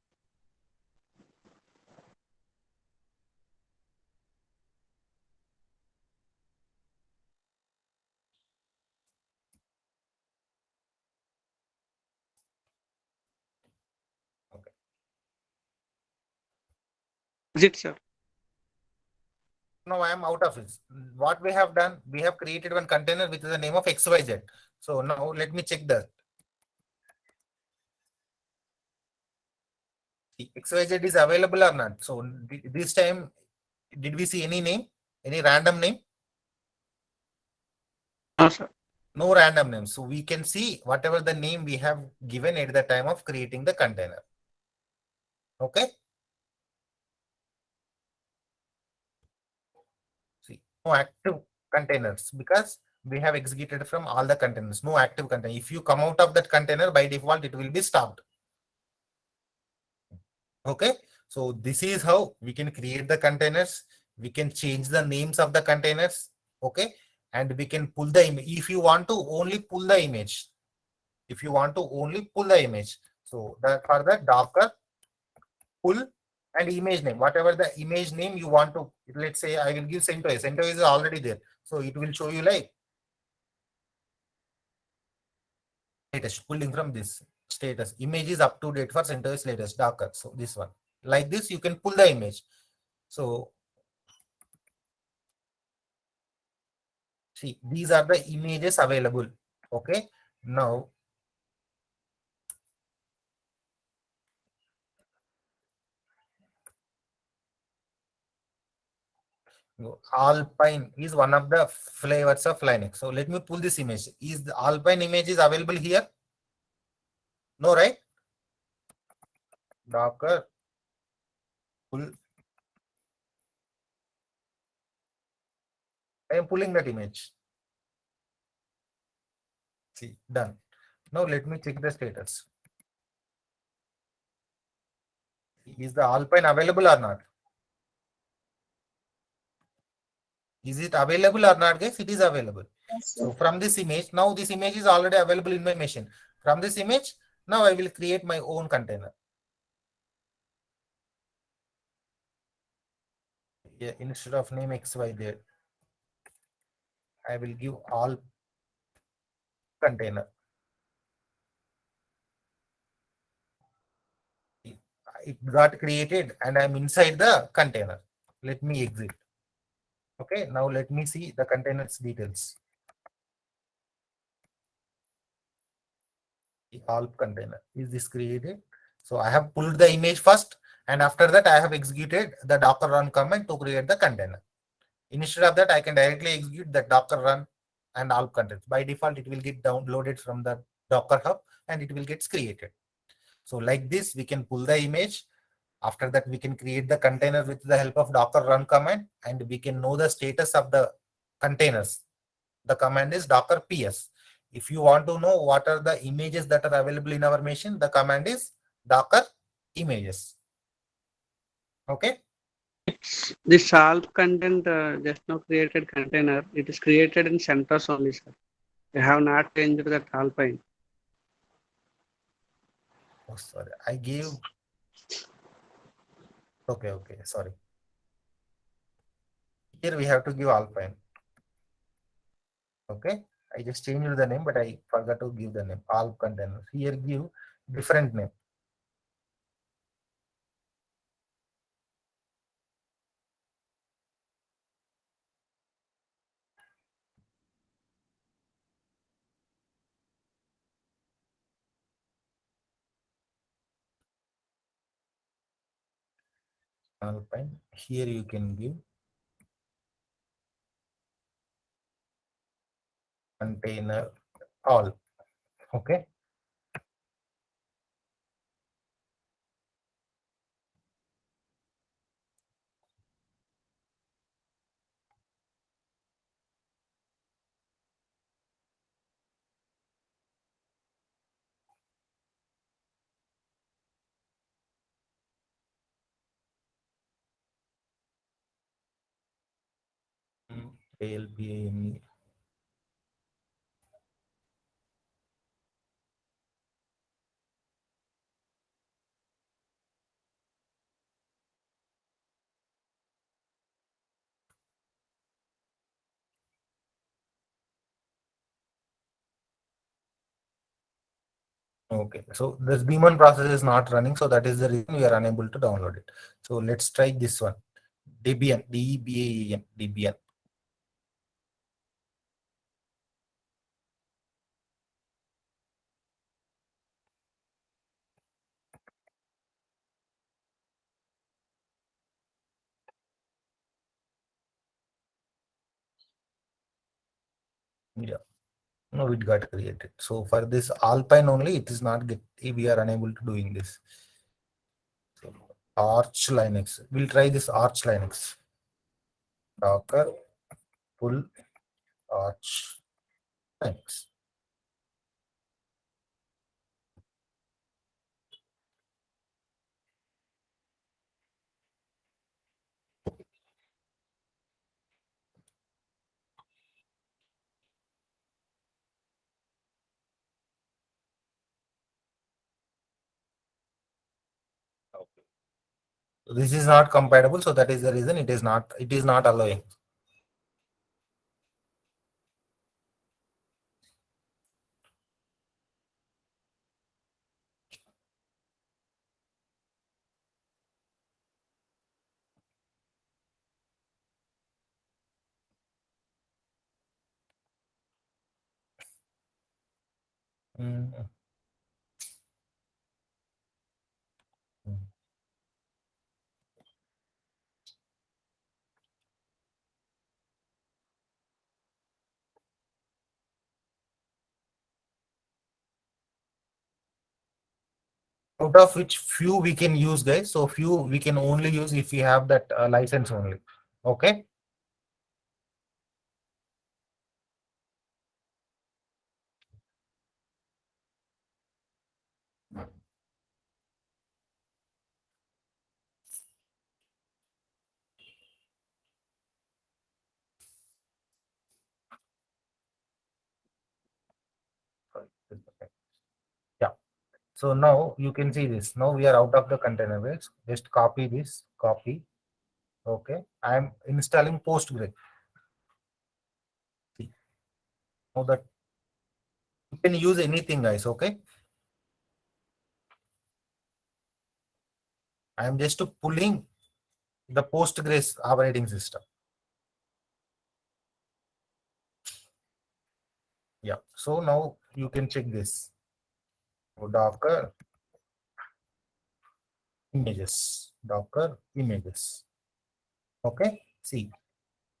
Okay. Is it, sir? Now I am out of it. What we have done, we have created one container with the name of XYZ. So now let me check that. XYZ is available or not. So this time, did we see any name, any random name? No, sir. No random name. So we can see whatever the name we have given at the time of creating the container. Okay. See, no active containers because we have executed from all the containers. No active container. If you come out of that container, by default, it will be stopped. Okay. So this is how we can create the containers. We can change the names of the containers. Okay. And we can pull the image. If you want to only pull the image, so that for the Docker pull and image name, whatever the image name you want to, let's say I will give CentOS. CentOS is already there. So it will show you like latest pulling from this status. Image is up to date for CentOS latest Docker. So this one. Like this, you can pull the image. So see, these are the images available. Okay. Now Alpine is one of the flavors of Linux. So let me pull this image. Is the Alpine image is available here? No, right? Docker pull. I am pulling that image. See, done. Now let me check the status. Is the Alpine available or not? Is it available or not, guys? It is available. Yes, So sir. from this image, now this image is already available in my machine. From this image, now I will create my own container. Yeah, instead of name XY there, I will give all container. It got created and I'm inside the container. Let me exit. Okay, now let me see the container's details. All container is this created. So I have pulled the image first, and after that I have executed the docker run command to create the container. Instead of that, I can directly execute the docker run and all contents. By default, it will get downloaded from the Docker Hub and it will get created. So like this, we can pull the image. After that, we can create the container with the help of docker run command, and we can know the status of the containers. The command is docker ps. If you want to know what are the images that are available in our machine, the command is docker images. Okay. It's the sharp content just now created container. It is created in CentOS only, sir. We have not changed that Alpine. Oh, sorry. I gave. Okay. Sorry. Here we have to give Alpine. Okay. I just changed the name, but I forgot to give the name. Alp container. Here give different name. Alpine. Here you can give container all. Okay. ALPANE. Okay, so this daemon process is not running, so that is the reason we are unable to download it. So let's try this one. Debian, DEBAN, Debian. Yeah, no, it got created. So for this Alpine only, it is not get. We are unable to doing this. So Arch Linux. We'll try this Arch Linux. Docker pull Arch Linux. Okay. So this is not compatible, so that is the reason it is not. It is not allowing. Mm. Mm. Out of which few we can use, guys. So few we can only use if we have that license only. Okay. Yeah. So now you can see this. Now we are out of the container base. Just copy this. Copy. Okay. I am installing Postgre. See. Now that you can use anything, guys. Okay. I am just pulling the Postgres operating system. Yeah. So now you can check this. Docker images. Docker images. Okay. See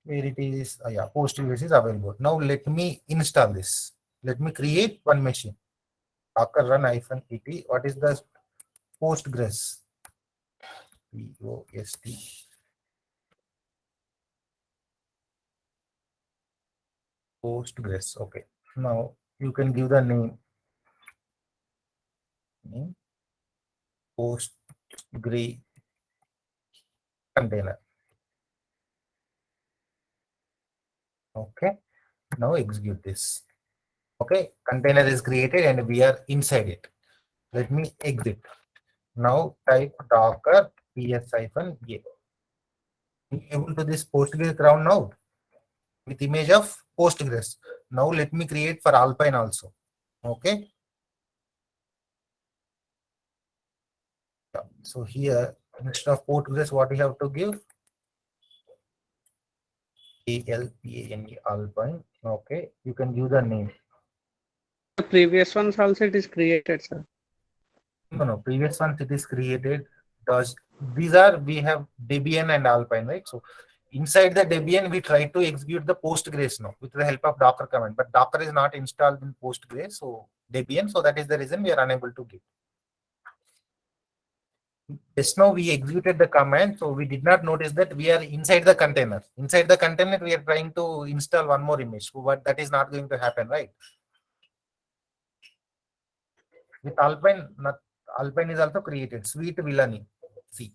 where it is. Yeah, Postgres is available. Now let me install this. Let me create one machine. Docker run -et. What is the Postgres? POST. Postgres. Okay. Now you can give the name. Postgre container. Okay. Now execute this. Okay. Container is created and we are inside it. Let me exit. Now type docker ps-a. Able to this Postgres ground now with image of Postgres. Now let me create for Alpine also. Okay. So here instead of Postgres, what you have to give? ALPANE Alpine. Okay. You can give the name. The previous ones also it is created, sir. No, previous ones it is created. Does these are we have Debian and Alpine, right? So inside the Debian, we try to execute the Postgres now with the help of Docker command, but Docker is not installed in Postgres, so Debian. So that is the reason we are unable to give. Just now we executed the command, so we did not notice that we are inside the container. Inside the container, we are trying to install one more image, but that is not going to happen, right? With Alpine, Alpine is also created. Sweet villainy. See.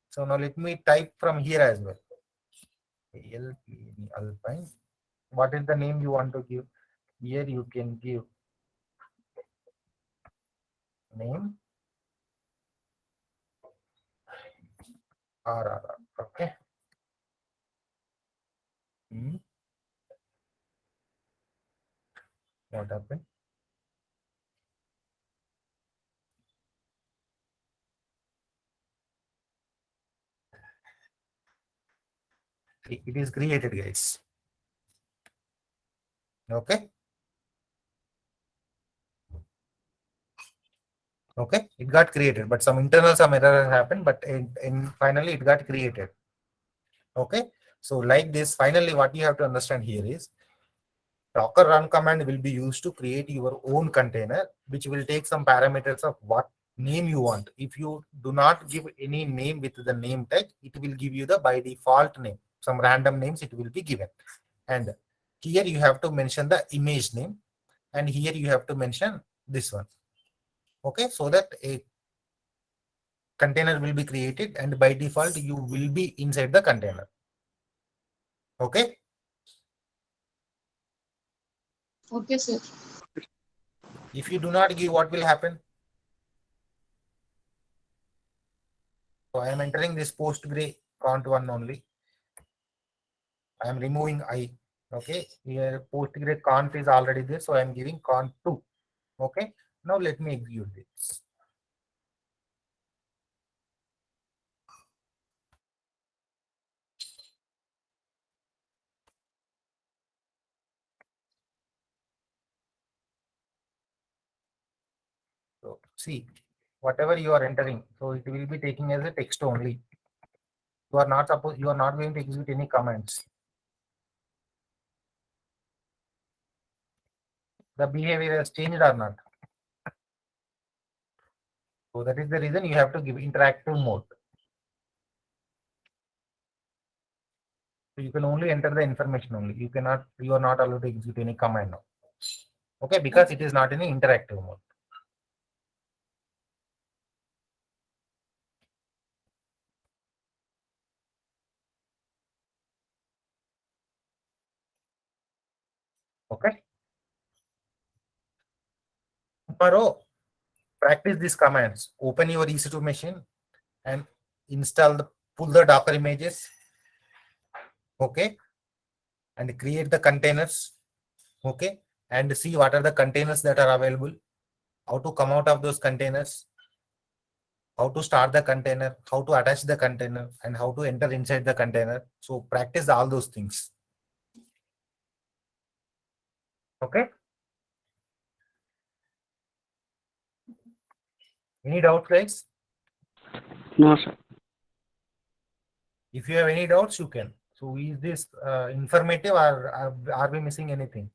So now let me type from here as well. ALPANE Alpine. what is the name you want to give? Here you can give name RRR. Okay. What happened? It is created, guys. Okay. Okay, it got created, but some error happened, but in finally it got created. Okay, so like this, finally what you have to understand here is Docker run command will be used to create your own container, which will take some parameters of what name you want. If you do not give any name with the name tag, it will give you the by default name. Some random names it will be given. And here you have to mention the image name, and here you have to mention this one. Okay, so that a container will be created, and by default you will be inside the container. Okay. Okay, sir. If you do not give, what will happen? So I am entering this Postgre count 1 only. I am removing I. Okay, here Postgre count is already there, so I am giving count 2. Okay, now let me execute this. So see, whatever you are entering, so it will be taking as a text only. You are not going to execute any commands. The behavior has changed or not. So that is the reason you have to give interactive mode. So you can only enter the information only. You are not allowed to execute any command now. Okay, because it is not in interactive mode. Okay. Tomorrow, practice these commands. Open your EC2 machine and pull the Docker images. Okay. And create the containers. Okay. And see what are the containers that are available. How to come out of those containers. How to start the container. How to attach the container. And how to enter inside the container. So practice all those things. Okay. Any doubts, guys? No, sir. If you have any doubts, you can. So is this informative, or are we missing anything?